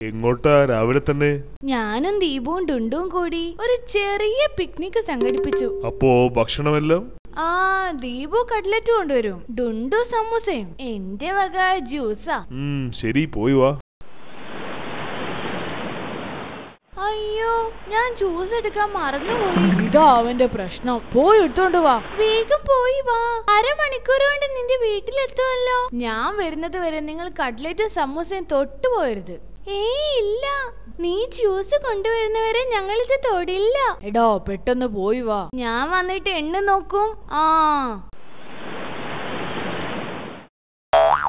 എങ്ങോട്ടാ രാവിലെ തന്നെ? ഞാനും ദീപവും ഡുണ്ടും കൂടി ഒരു ചെറിയ പിക്നിക് സംഘടിപ്പിച്ചു. അപ്പോ ഭക്ഷണമെല്ലാം? ദീപു കട്ട്ലറ്റ് കൊണ്ടുവരും, ഡുണ്ടു സമൂസയും, എന്റെ വക ജ്യൂസാ. ശരി, പോയി വാ. അയ്യോ, ഞാൻ ജ്യൂസ് എടുക്കാൻ മറന്നുപോയി. ഇതാ അവന്റെ പ്രശ്നം. പോയി എടുത്തോണ്ട് വാ. വേഗം പോയി വാ. അരമണിക്കൂർ കൊണ്ട് നിന്റെ വീട്ടിലെത്തുമല്ലോ. ഞാൻ വരുന്നത് വരെ നിങ്ങൾ കട്ട്ലറ്റും സമൂസയും തൊട്ടു പോയരുത്. ഇല്ല, നീ ജ്യൂസ് കൊണ്ടുവരുന്നവരെ ഞങ്ങളിത് തൊടില്ല. എടോ, പെട്ടെന്ന് പോയി വാ. ഞാൻ വന്നിട്ട് എണ്ണ നോക്കും.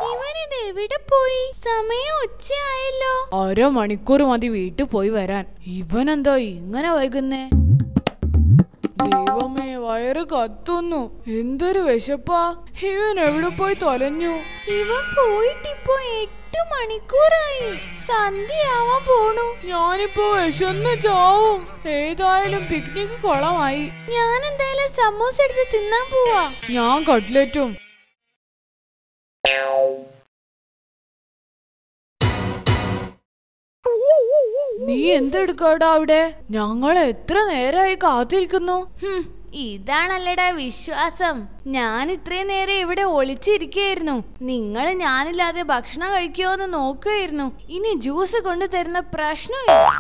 ഇവനിത് എവിടെ പോയി? സമയം ഉച്ചയായല്ലോ. അരമണിക്കൂർ മതി വീട്ടിൽ പോയി വരാൻ. ഇവനെന്തോ ഇങ്ങനെ വൈകുന്നേ? ദൈവമേ, വയറ് കത്തുന്നു. എന്തൊരു വിശപ്പാ. ഇവൻ എവിടെ പോയി തൊലഞ്ഞു? ഇവൻ പോയിട്ടിപ്പോ 8 മണിക്കൂറായി. സന്ധ്യയാവാൻ പോണു. ഞാനിപ്പോ വിശന്ന് ചാവും. ഏതായാലും പിക്നിക് കൊളമായി. ഞാൻ എന്തായാലും സമൂസ എടുത്ത് തിന്നാൻ പോവാ. ഞാൻ കട്ട്ലറ്റും. നീ എന്തെടുക്കാടാ അവിടെ? ഞങ്ങൾ എത്ര നേരമായി കാത്തിരിക്കുന്നു. ഇതാണല്ലടാ വിശ്വാസം. ഞാൻ ഇത്രയും നേരം ഇവിടെ ഒളിച്ചിരിക്കുകയായിരുന്നു. നിങ്ങൾ ഞാനില്ലാതെ ഭക്ഷണം കഴിക്കുമോന്ന് നോക്കുകയായിരുന്നു. ഇനി ജ്യൂസ് കൊണ്ടു തരുന്ന പ്രശ്നമില്ല.